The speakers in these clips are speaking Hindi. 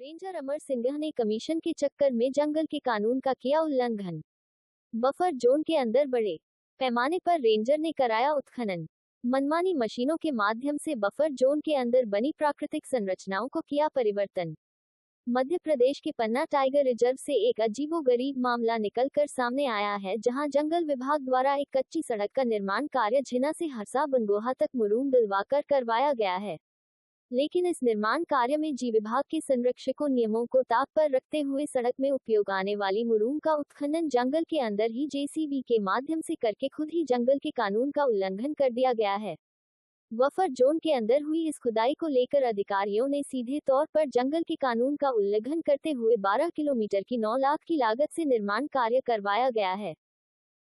रेंजर अमर सिंह ने कमीशन के चक्कर में जंगल के कानून का किया उल्लंघन। बफर जोन के अंदर बड़े पैमाने पर रेंजर ने कराया उत्खनन। मनमानी मशीनों के माध्यम से बफर जोन के अंदर बनी प्राकृतिक संरचनाओं को किया परिवर्तन। मध्य प्रदेश के पन्ना टाइगर रिजर्व से एक अजीबोगरीब मामला निकलकर सामने आया है, जहां जंगल विभाग द्वारा एक कच्ची सड़क का निर्माण कार्य झिना से हरसा बनगोहा तक मुरूम दिलवाकर करवाया गया है। लेकिन इस निर्माण कार्य में जी विभाग के संरक्षकों नियमों को ताक पर रखते हुए सड़क में उपयोग आने वाली मुरूम का उत्खनन जंगल के अंदर ही जेसीबी के माध्यम से करके खुद ही जंगल के कानून का उल्लंघन कर दिया गया है। बफर जोन के अंदर हुई इस खुदाई को लेकर अधिकारियों ने सीधे तौर पर जंगल के कानून का उल्लंघन करते हुए 12 किलोमीटर की 9 लाख की लागत से निर्माण कार्य करवाया गया है।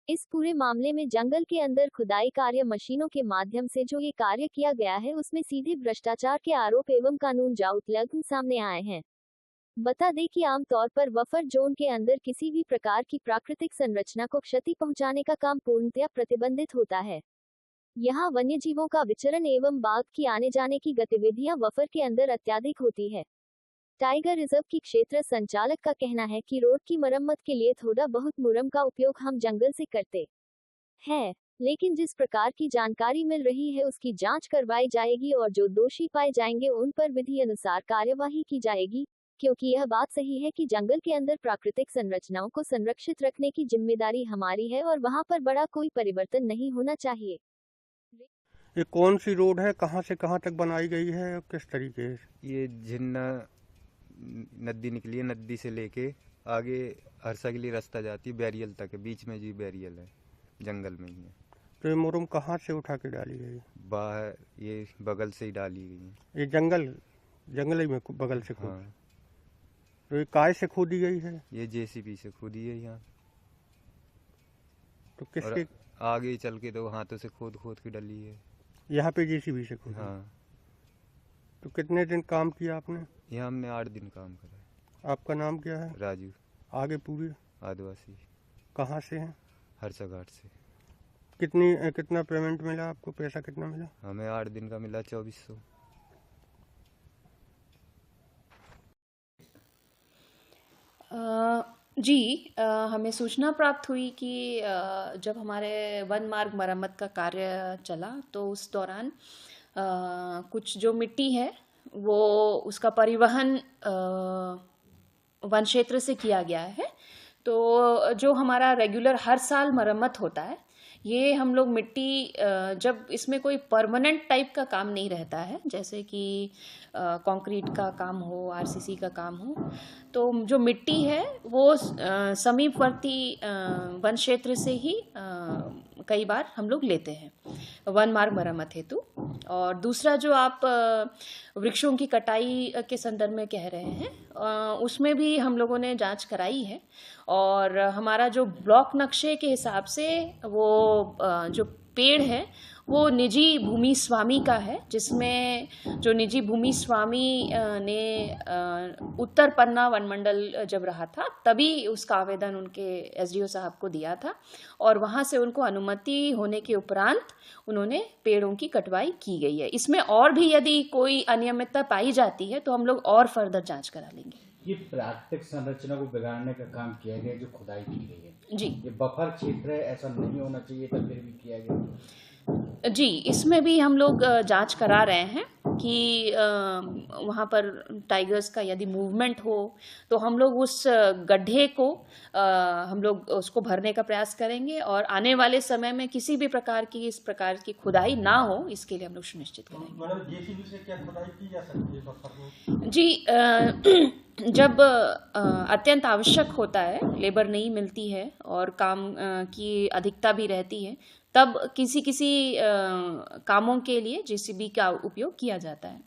इस पूरे मामले में जंगल के अंदर खुदाई कार्य मशीनों के माध्यम से जो ये कार्य किया गया है, उसमें सीधे भ्रष्टाचार के आरोप एवं कानून जा उल्लंघन सामने आए हैं। बता दें कि आमतौर पर बफर जोन के अंदर किसी भी प्रकार की प्राकृतिक संरचना को क्षति पहुंचाने का काम पूर्णतया प्रतिबंधित होता है। यहाँ वन्यजीवों का विचरण एवं बाघ की आने जाने की गतिविधियां बफर के अंदर अत्यधिक होती है। टाइगर रिजर्व की क्षेत्र संचालक का कहना है कि रोड की मरम्मत के लिए थोड़ा बहुत मुरम का उपयोग हम जंगल से करते हैं, लेकिन जिस प्रकार की जानकारी मिल रही है उसकी जांच करवाई जाएगी और जो दोषी पाए जाएंगे उन पर विधि अनुसार कार्यवाही की जाएगी, क्योंकि यह बात सही है कि जंगल के अंदर प्राकृतिक संरचनाओं को संरक्षित रखने की जिम्मेदारी हमारी है और वहां पर बड़ा कोई परिवर्तन नहीं होना चाहिए। ये कौन सी रोड है, कहां से कहां तक बनाई गई है और किस तरीके से? ये झिन्ना नदी निकली है, नदी से लेके आगे हरसा के लिए रास्ता जाती है, बैरियल तक है, बीच में जी बैरियल है, जंगल में ही है। तो ये मुरुम कहाँ से उठा के डाली गई? बाहर ये बगल से ही डाली गई है। ये जंगल में बगल से खोद? हाँ। तो ये काय से खोदी गई है? ये जेसीबी से खोदी है यहाँ। तो किसके? आगे चल के तो हाथों से खोद खोद के डली है। यहाँ पे जेसीबी से खोदी? हाँ। तो कितने दिन काम किया आपने? यहाँ हमने 8 दिन काम करा है। आपका नाम क्या है? राजू। आगे पूरी आदिवासी। कहाँ से हैं? हरसा घाट से। कितना पेमेंट मिला आपको? पैसा कितना मिला? हमें 8 दिन का मिला 2400। जी, हमें सूचना प्राप्त हुई कि जब हमारे वन मार्ग मरम्मत का कार्य चला तो उस दौरान कुछ जो मिट्टी है वो उसका परिवहन वन क्षेत्र से किया गया है। तो जो हमारा रेगुलर हर साल मरम्मत होता है, ये हम लोग मिट्टी जब इसमें कोई परमानेंट टाइप का काम नहीं रहता है, जैसे कि कंक्रीट का काम हो, आरसीसी का काम हो, तो जो मिट्टी है वो समीपवर्ती वन क्षेत्र से ही कई बार हम लोग लेते हैं वन मार्ग मरम्मत हेतु। और दूसरा जो आप वृक्षों की कटाई के संदर्भ में कह रहे हैं, उसमें भी हम लोगों ने जांच कराई है और हमारा जो ब्लॉक नक्शे के हिसाब से वो जो पेड़ है वो निजी भूमि स्वामी का है, जिसमें जो निजी भूमि स्वामी ने उत्तर पन्ना वनमंडल जब रहा था तभी उसका आवेदन उनके एसडीओ साहब को दिया था और वहाँ से उनको अनुमति होने के उपरांत उन्होंने पेड़ों की कटवाई की गई है। इसमें और भी यदि कोई अनियमितता पाई जाती है तो हम लोग और फर्दर जांच करा लेंगे। ये प्राकृतिक संरचना को बिगाड़ने का काम किया गया, जो खुदाई की गई है जी, ये बफर क्षेत्र है, ऐसा नहीं होना चाहिए था, फिर भी किया गया। जी, इसमें भी हम लोग जांच करा रहे हैं कि वहाँ पर टाइगर्स का यदि मूवमेंट हो तो हम लोग उस गड्ढे को हम लोग उसको भरने का प्रयास करेंगे और आने वाले समय में किसी भी प्रकार की इस प्रकार की खुदाई ना हो, इसके लिए हम लोग सुनिश्चित करेंगे। मैडम, जेसीबी से क्या खुदाई की जा सकती है बफर में? जी, जब अत्यंत आवश्यक होता है, लेबर नहीं मिलती है और काम की अधिकता भी रहती है, तब किसी कामों के लिए जेसीबी का उपयोग किया जाता है।